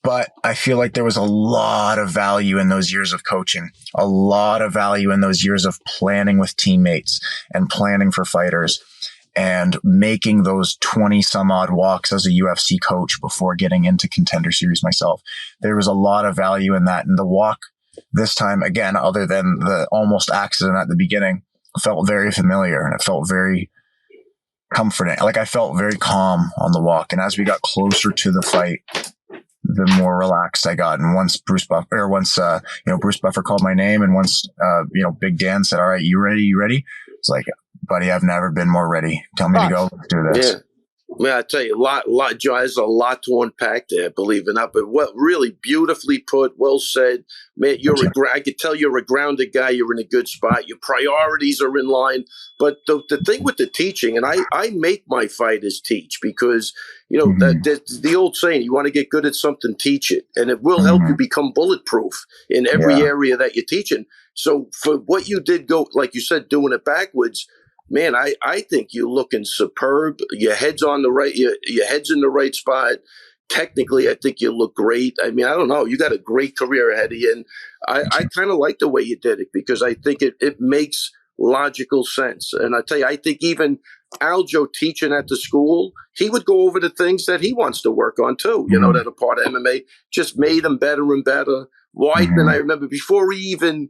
But I feel like there was a lot of value in those years of coaching, a lot of value in those years of planning with teammates and planning for fighters and making those 20 some odd walks as a UFC coach before getting into Contender Series myself. There was a lot of value in that. And the walk this time, again, other than the almost accident at the beginning, felt very familiar, and it felt very comforting. Like I felt very calm on the walk. And as we got closer to the fight, the more relaxed I got. And once Bruce Buffer called my name, and once, Big Dan said, all right, you ready? You ready? It's like, buddy, I've never been more ready. Tell me to go. Let's do this. Yeah. Man, I tell you, a lot, John, there's a lot to unpack there, believe it or not, but what really beautifully put, well said. Man, I could tell you're a grounded guy. You're in a good spot. Your priorities are in line. But the thing with the teaching, and I make my fighters teach, because, you know, that's the old saying, you want to get good at something, teach it. And it will help you become bulletproof in every area that you're teaching. So for what you did go, like you said, doing it backwards, man, I think you're looking superb. Your head's on the right, your head's in the right spot. Technically, I think you look great. I mean, I don't know. You got a great career ahead of you. And I kind of like the way you did it, because I think it makes logical sense. And I tell you, I think even Aljo teaching at the school, he would go over the things that he wants to work on too, you know, that are part of MMA, just made him better and better. Weidman, I remember before he even,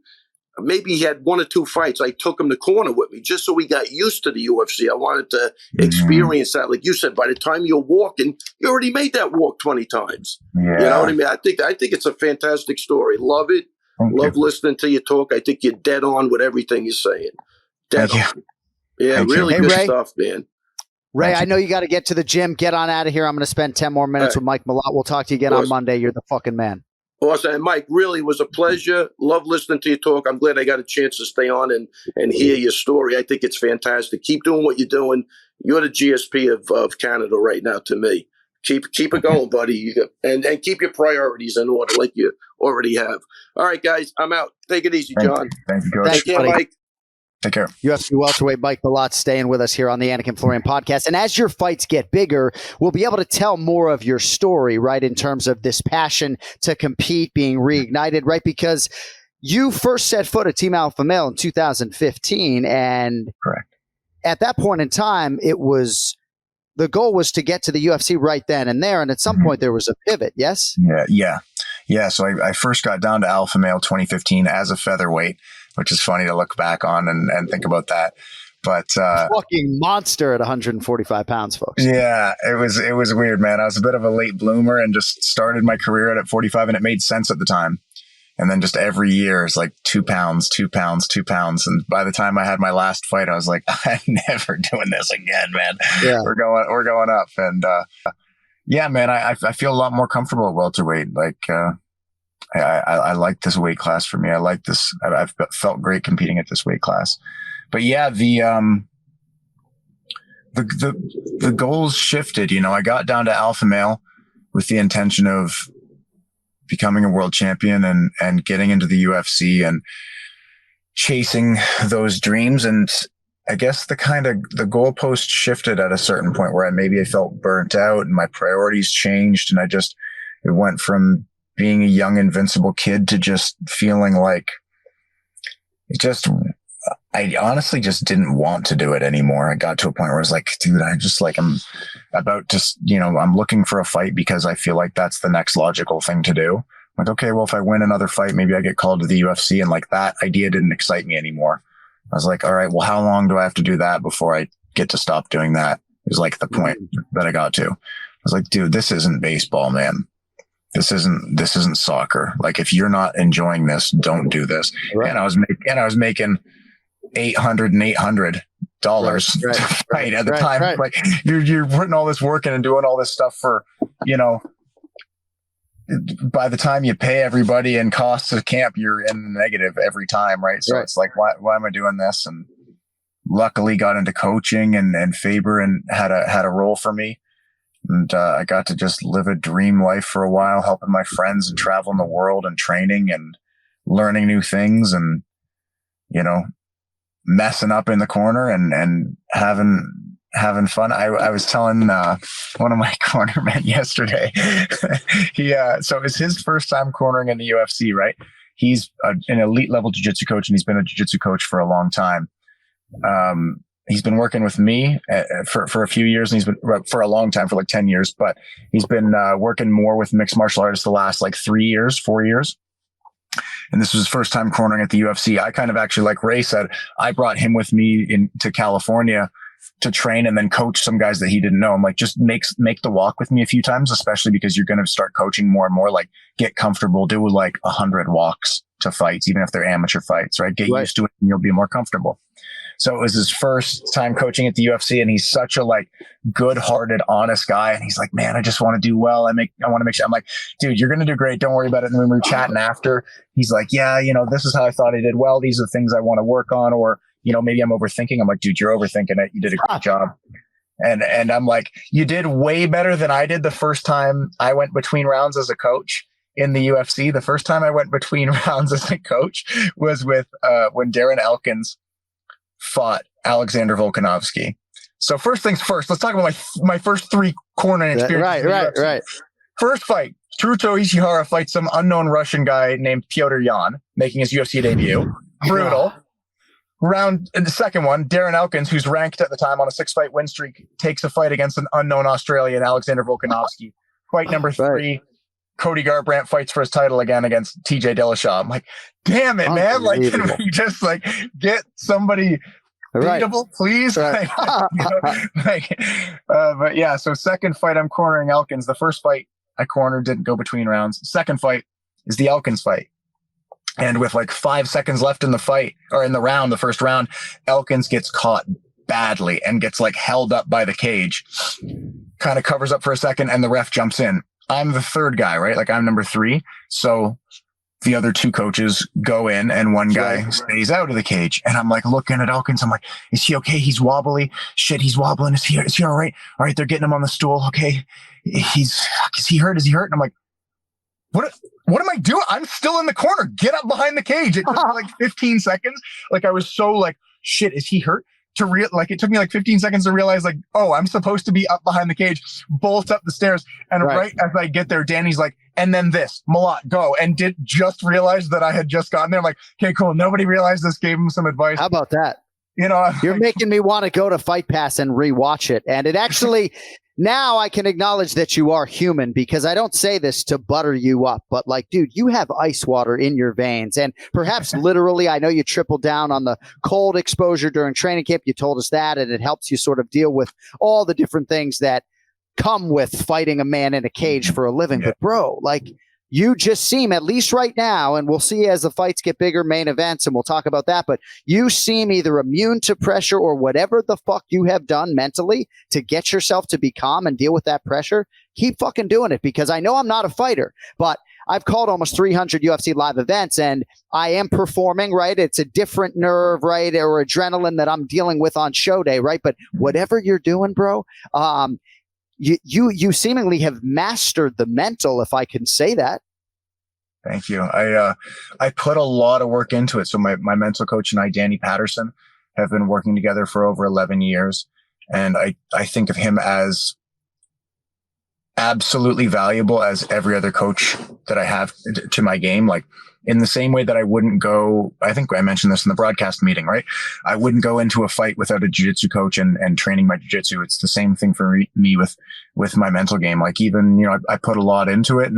maybe he had one or two fights, I took him to corner with me just so he got used to the UFC. I wanted to experience that. Like you said, by the time you're walking, you already made that walk 20 times. Yeah. You know what I mean? I think it's a fantastic story. Love it. Love listening to you talk. I think you're dead on with everything you're saying. Dead on. Yeah, really good stuff, man. Ray, I know you got to get to the gym. Get on out of here. I'm going to spend 10 more minutes with Mike Malott. We'll talk to you again on Monday. You're the fucking man. Awesome. And Mike, really was a pleasure. Love listening to you talk. I'm glad I got a chance to stay on and hear your story. I think it's fantastic. Keep doing what you're doing. You're the GSP of Canada right now to me. Keep it going, buddy. And keep your priorities in order like you already have. All right, guys, I'm out. Take it easy, John. Thank you, Coach. Take care, Mike. Take care. UFC welterweight Mike Malott staying with us here on the Anik and Florian podcast. And as your fights get bigger, we'll be able to tell more of your story, right, in terms of this passion to compete being reignited, right? Because you first set foot at Team Alpha Male in 2015. And correct. At that point in time, the goal was to get to the UFC right then and there. And at some point there was a pivot, yes? Yeah. So I first got down to Alpha Male 2015 as a featherweight, which is funny to look back on and think about that. But fucking monster at 145 pounds, folks. Yeah, it was weird, man. I was a bit of a late bloomer and just started my career at 45, and it made sense at the time. And then just every year it's like 2 pounds, 2 pounds, 2 pounds. And by the time I had my last fight, I was like, I'm never doing this again, man. Yeah. We're going up. And yeah, man, I feel a lot more comfortable at welterweight. Like I like this weight class for me. I like this. I've felt great competing at this weight class. But yeah, the goals shifted. You know, I got down to Alpha Male with the intention of becoming a world champion and getting into the UFC and chasing those dreams. And I guess the goalpost shifted at a certain point where I felt burnt out and my priorities changed. And it went from being a young, invincible kid to just feeling like I honestly just didn't want to do it anymore. I got to a point where I was like, dude, I'm about to, I'm looking for a fight because I feel like that's the next logical thing to do. I'm like, okay, well, if I win another fight, maybe I get called to the UFC. And like that idea didn't excite me anymore. I was like, all right, well, how long do I have to do that before I get to stop doing that? It was like the point that I got to. I was like, dude, this isn't baseball, man. This isn't soccer. Like, if you're not enjoying this, don't do this. Right. And I was making $800 and $800 to fight at the time. Right. Like you're putting all this work in and doing all this stuff for, by the time you pay everybody and costs of camp, you're in the negative every time. Right. So it's like, why am I doing this? And luckily got into coaching and Faber and had a role for me. And I got to just live a dream life for a while, helping my friends and traveling the world and training and learning new things and, messing up in the corner and having fun. I was telling one of my cornermen yesterday, so it's his first time cornering in the UFC, right? He's an elite level jiu-jitsu coach and he's been a jiu-jitsu coach for a long time. He's been working with me for a few years, and he's been for a long time, for like 10 years, but he's been working more with mixed martial artists the last like 4 years. And this was his first time cornering at the UFC. I kind of actually, like Ray said, I brought him with me to California to train and then coach some guys that he didn't know. I'm like, just make the walk with me a few times, especially because you're going to start coaching more and more. Like, get comfortable, do like 100 walks to fights, even if they're amateur fights, right? Get used to it and you'll be more comfortable. So it was his first time coaching at the UFC, and he's such a like good-hearted, honest guy. And he's like, man, I just want to do well. I want to make sure. I'm like, dude, you're going to do great. Don't worry about it. And when we were chatting after, he's like, yeah, this is how I thought I did well. These are the things I want to work on. Or, maybe I'm overthinking. I'm like, dude, you're overthinking it. You did a great job. And I'm like, you did way better than I did the first time I went between rounds as a coach in the UFC. The first time I went between rounds as a coach was with when Darren Elkins fought Alexander Volkanovski. So first things first, let's talk about my first 3 cornering experiences. Right. First fight, Teruto Ishihara fights some unknown Russian guy named Petr Yan, making his UFC debut. Brutal. And the second one, Darren Elkins, who's ranked at the time on a 6-fight win streak, takes a fight against an unknown Australian, Alexander Volkanovski. Fight number 3, Cody Garbrandt fights for his title again against TJ Dillashaw. I'm like, damn it, man. Like, can we just like get somebody beatable, please? Right. But yeah, so second fight, I'm cornering Elkins. The first fight I cornered didn't go between rounds. Second fight is the Elkins fight. And with like 5 seconds left in the fight, or in the round, the first round, Elkins gets caught badly and gets like held up by the cage, kind of covers up for a second, and the ref jumps in. I'm the third guy, right? Like, I'm number 3. So the other 2 coaches go in and one guy stays out of the cage. And I'm like looking at Elkins. I'm like, is he okay? He's wobbly. Shit, he's wobbling. Is he all right? All right, they're getting him on the stool. Okay. Is he hurt? And I'm like, what am I doing? I'm still in the corner. Get up behind the cage. It took me like 15 seconds. Like, I was so like, shit, is he hurt? It took me like 15 seconds to realize, like, oh, I'm supposed to be up behind the cage, bolt up the stairs. And right as I get there, Danny's like, and then this, Malott, go. And did just realize that I had just gotten there. I'm like, okay, cool. Nobody realized this, gave him some advice. How about that? You're making me want to go to Fight Pass and rewatch it. And it actually, now I can acknowledge that you are human, because I don't say this to butter you up, but like, dude, you have ice water in your veins, and perhaps literally, I know you tripled down on the cold exposure during training camp. You told us that, and it helps you sort of deal with all the different things that come with fighting a man in a cage for a living. Yeah. But bro, like, you just seem, at least right now, and we'll see as the fights get bigger, main events, and we'll talk about that, but you seem either immune to pressure or whatever the fuck you have done mentally to get yourself to be calm and deal with that pressure. Keep fucking doing it, because I know I'm not a fighter, but I've called almost 300 UFC live events, and I am performing, right? It's a different nerve, right? Or adrenaline that I'm dealing with on show day, right? But whatever you're doing, bro, you seemingly have mastered the mental, if I can say that. Thank you. I put a lot of work into it. So my mental coach and I, Danny Patterson, have been working together for over 11 years. And I think of him as absolutely valuable as every other coach that I have to my game. Like in the same way that I wouldn't go, I think I mentioned this in the broadcast meeting, right? I wouldn't go into a fight without a jiu-jitsu coach and training my jiu-jitsu. It's the same thing for me with my mental game. Like even, I put a lot into it,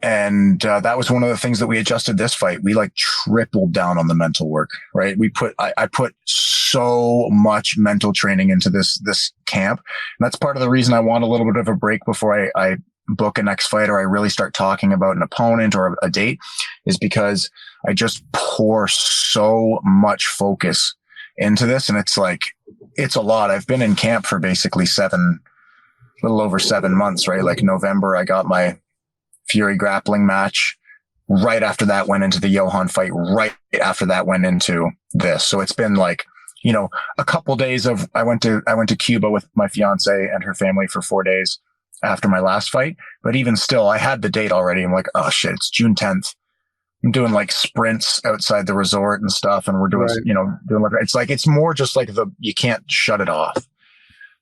and that was one of the things that we adjusted this fight. We like tripled down on the mental work, right? I put so much mental training into this camp. And that's part of the reason I want a little bit of a break before I book a next fight or I really start talking about an opponent or a date, is because I just pour so much focus into this. And it's like, it's a lot. I've been in camp for basically a little over 7 months, right? Like November, I got my Fury grappling match. Right after that went into the Johan fight. Right after that went into this. So it's been like, a couple days of, I went to Cuba with my fiance and her family for 4 days after my last fight. But even still, I had the date already. I'm like, oh shit, it's June 10th. I'm doing like sprints outside the resort and stuff. And we're doing, it's like, it's more just like you can't shut it off.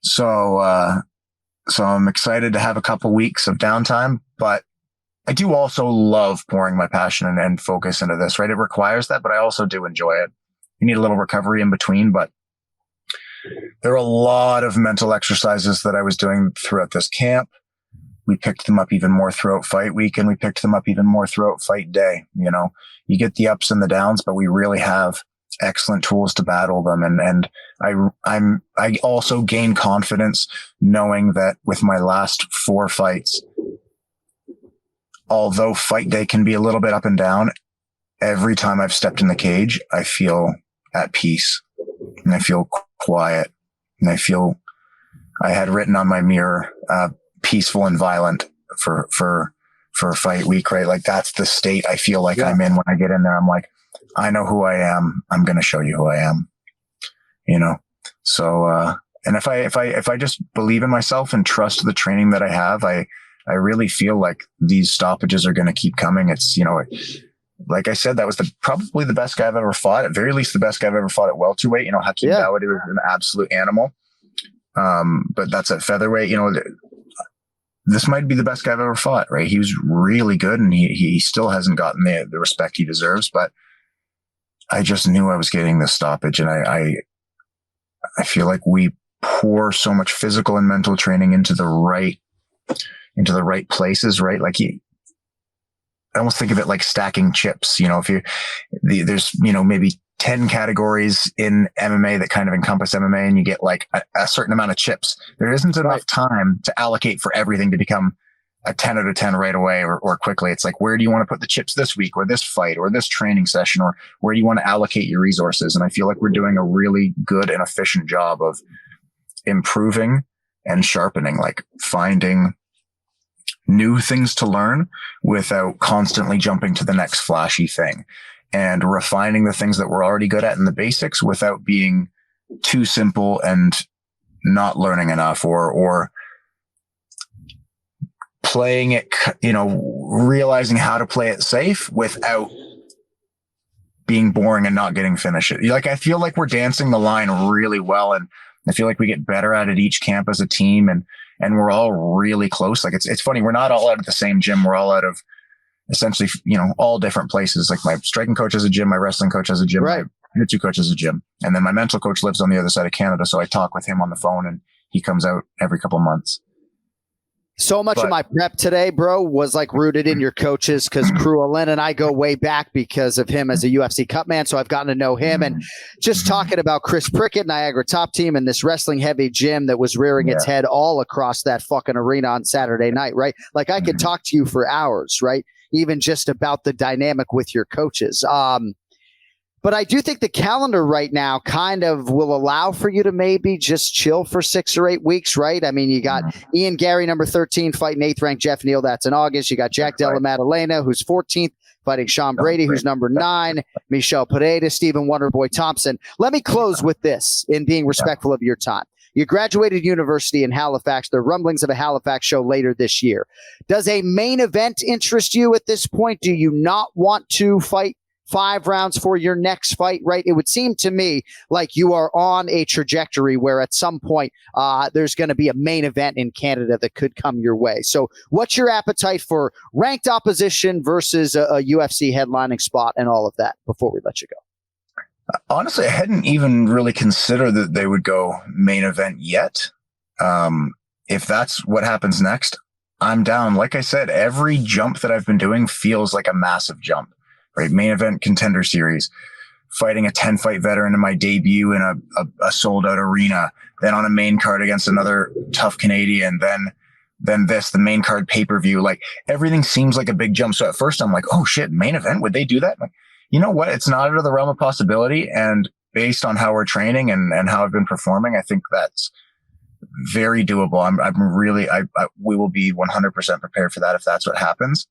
So I'm excited to have a couple weeks of downtime, but I do also love pouring my passion and focus into this, right? It requires that, but I also do enjoy it. You need a little recovery in between, but there are a lot of mental exercises that I was doing throughout this camp. We picked them up even more throughout fight week, and we picked them up even more throughout fight day. You get the ups and the downs, but we really have excellent tools to battle them. And I also gain confidence knowing that with my last 4 fights, although fight day can be a little bit up and down, every time I've stepped in the cage, I feel at peace and I feel quiet and I had written on my mirror, peaceful and violent for fight week, right? Like that's the state I feel like I'm in when I get in there. I'm like, I know who I am. I'm going to show you who I am, So, and if I just believe in myself and trust the training that I have, I really feel like these stoppages are going to keep coming. It's, like I said, that was probably the best guy I've ever fought. At very least, the best guy I've ever fought at welterweight. Hakeem Dawood was an absolute animal. But that's at featherweight. This might be the best guy I've ever fought, right? He was really good, and he still hasn't gotten the respect he deserves. But I just knew I was getting this stoppage, and I feel like we pour so much physical and mental training into the right places, right? Like I almost think of it like stacking chips. There's maybe 10 categories in MMA that kind of encompass MMA, and you get like a certain amount of chips. There isn't enough time to allocate for everything to become a 10 out of 10 right away or quickly. It's like, where do you want to put the chips this week or this fight or this training session, or where do you want to allocate your resources? And I feel like we're doing a really good and efficient job of improving and sharpening, like finding new things to learn without constantly jumping to the next flashy thing, and refining the things that we're already good at in the basics without being too simple and not learning enough, or playing it, realizing how to play it safe without being boring and not getting finished. Like, I feel like we're dancing the line really well, and I feel like we get better at it each camp as a team, and we're all really close. Like it's funny. We're not all out of the same gym. We're all out of essentially, all different places. Like my striking coach has a gym, my wrestling coach has a gym, my jiu-jitsu coach has a gym. And then my mental coach lives on the other side of Canada. So I talk with him on the phone, and he comes out every couple months. So much of my prep today, bro, was like rooted in your coaches, because Krahl and I go way back because of him as a UFC Cup man. So I've gotten to know him, and just talking about Chris Prickett, Niagara Top Team, and this wrestling heavy gym that was rearing its head all across that fucking arena on Saturday night, right? Like I could talk to you for hours, right? Even just about the dynamic with your coaches. But I do think the calendar right now kind of will allow for you to maybe just chill for 6 or 8 weeks, right? I mean, you got Ian Gary, number 13, fighting 8th ranked Jeff Neal. That's in August. You got Jack Della Maddalena, who's 14th, fighting Sean Brady, who's number 9, Michelle Pereira, Stephen Wonderboy Thompson. Let me close with this in being respectful of your time. You graduated university in Halifax. There are rumblings of a Halifax show later this year. Does a main event interest you at this point? Do you not want to fight 5 rounds for your next fight, right? It would seem to me like you are on a trajectory where at some point there's going to be a main event in Canada that could come your way. So what's your appetite for ranked opposition versus a UFC headlining spot and all of that before we let you go? Honestly, I hadn't even really considered that they would go main event yet. If that's what happens next, I'm down. Like I said, every jump that I've been doing feels like a massive jump. Right, main event contender series, fighting a 10-fight veteran in my debut in a sold-out arena, then on a main card against another tough Canadian, then the main card pay-per-view. Like, everything seems like a big jump. So at first I'm like, oh shit, main event? Would they do that? Like, you know what? It's not out of the realm of possibility. And based on how we're training and how I've been performing, I think that's very doable. We will be 100% prepared for that if that's what happens.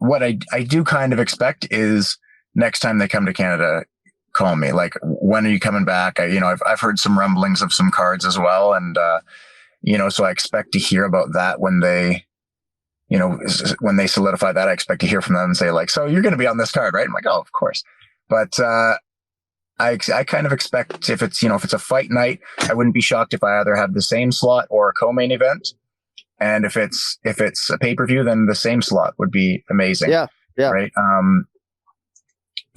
What I do kind of expect is next time they come to Canada, call me. Like, when are you coming back? I've heard some rumblings of some cards as well. And, so I expect to hear about that when they solidify that. I expect to hear from them and say, like, so you're going to be on this card, right? I'm like, oh, of course. But, I kind of expect if it's a fight night, I wouldn't be shocked if I either have the same slot or a co-main event. And if it's a pay-per-view, then the same slot would be amazing. Yeah. Right.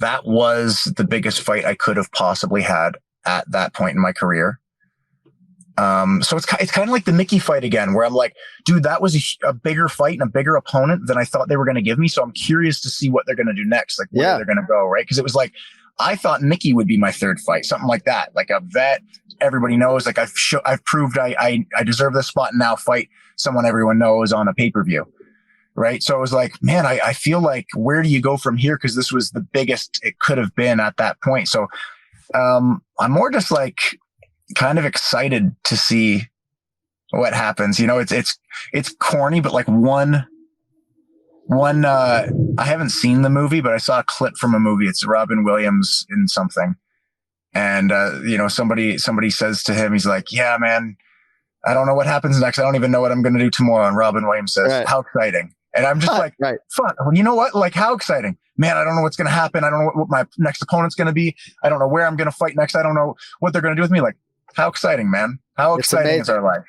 That was the biggest fight I could have possibly had at that point in my career. So it's kind of like the Mickey fight again, where I'm like, dude, that was a bigger fight and a bigger opponent than I thought they were going to give me. So I'm curious to see what they're going to do next. Like, where they're going to go. Right. Cause it was like, I thought Mickey would be my third fight, something like that. Like a vet, everybody knows, like I've proved I deserve this spot and now fight someone everyone knows on a pay-per-view. Right. So it was like, man, I feel like, where do you go from here? Cause this was the biggest it could have been at that point. So, I'm more just like kind of excited to see what happens. It's corny, but like one, I haven't seen the movie, but I saw a clip from a movie. It's Robin Williams in something. And, somebody says to him, he's like, yeah, man, I don't know what happens next. I don't even know what I'm going to do tomorrow. And Robin Williams says, right. How exciting. And I'm just like, right. Fuck, well, you know what? Like, how exciting, man. I don't know what's going to happen. I don't know what my next opponent's going to be. I don't know where I'm going to fight next. I don't know what they're going to do with me. Like, how exciting, man. How exciting is our life?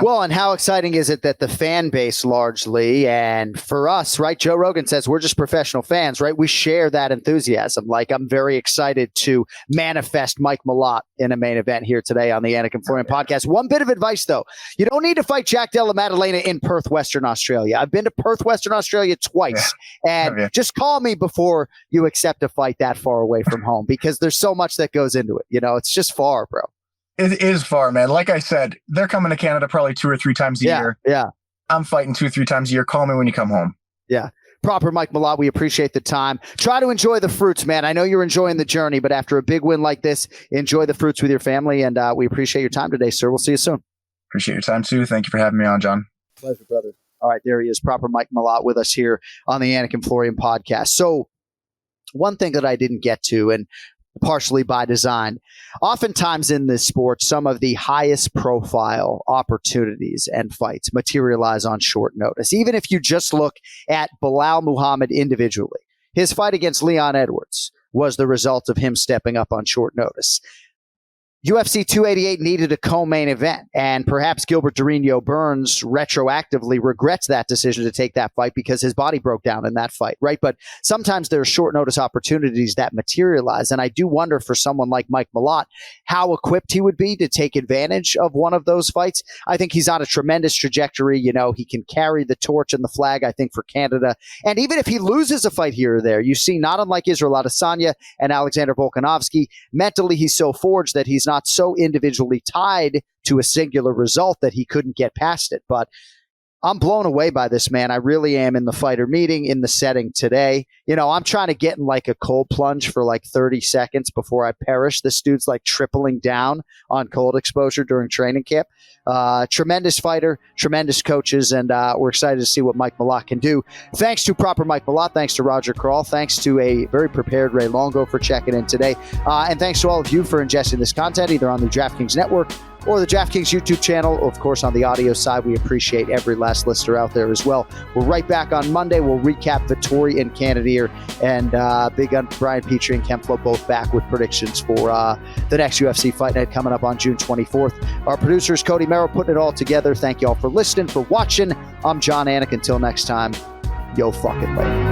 Well, and how exciting is it that the fan base largely, and for us, right? Joe Rogan says we're just professional fans, right? We share that enthusiasm. Like, I'm very excited to manifest Mike Malott in a main event here today on the Anik and Florian podcast. One bit of advice, though. You don't need to fight Jack Della Maddalena in Perth, Western Australia. I've been to Perth, Western Australia twice. And just call me before you accept a fight that far away from home, because there's so much that goes into it. It's just far, bro. It is far, man. Like I said, they're coming to Canada probably 2 or 3 times a year. Yeah. I'm fighting 2 or 3 times a year. Call me when you come home. Yeah. Proper Mike Malott. We appreciate the time. Try to enjoy the fruits, man. I know you're enjoying the journey, but after a big win like this, enjoy the fruits with your family. And we appreciate your time today, sir. We'll see you soon. Appreciate your time, too. Thank you for having me on, John. Pleasure, brother. All right. There he is. Proper Mike Malott with us here on the Anik and Florian podcast. So one thing that I didn't get to, and partially by design, oftentimes in this sport, some of the highest profile opportunities and fights materialize on short notice. Even if you just look at Bilal Muhammad individually, his fight against Leon Edwards was the result of him stepping up on short notice. UFC 288 needed a co-main event, and perhaps Gilbert Durinho Burns retroactively regrets that decision to take that fight because his body broke down in that fight, right? But sometimes there are short notice opportunities that materialize, and I do wonder for someone like Mike Malott how equipped he would be to take advantage of one of those fights. I think he's on a tremendous trajectory. He can carry the torch and the flag, I think, for Canada. And even if he loses a fight here or there, you see, not unlike Israel Adesanya and Alexander Volkanovski, mentally he's so forged that he's not so individually tied to a singular result that he couldn't get past it. But I'm blown away by this, man. I really am in the fighter meeting, in the setting today. I'm trying to get in like a cold plunge for like 30 seconds before I perish. This dude's like tripling down on cold exposure during training camp. Tremendous fighter, tremendous coaches, and we're excited to see what Mike Malott can do. Thanks to proper Mike Malott, thanks to Roger Krahl, thanks to a very prepared Ray Longo for checking in today, and thanks to all of you for ingesting this content, either on the DraftKings Network or the DraftKings YouTube channel. Of course, on the audio side, we appreciate every last listener out there as well. We're right back on Monday. We'll recap Vittori and Canadier, and Big Gun Brian Petrie and Ken Flo both back with predictions for the next UFC Fight Night coming up on June 24th. Our producers, Cody Merrill, putting it all together. Thank you all for listening, for watching. I'm Jon Anik. Until next time, yo fucking later.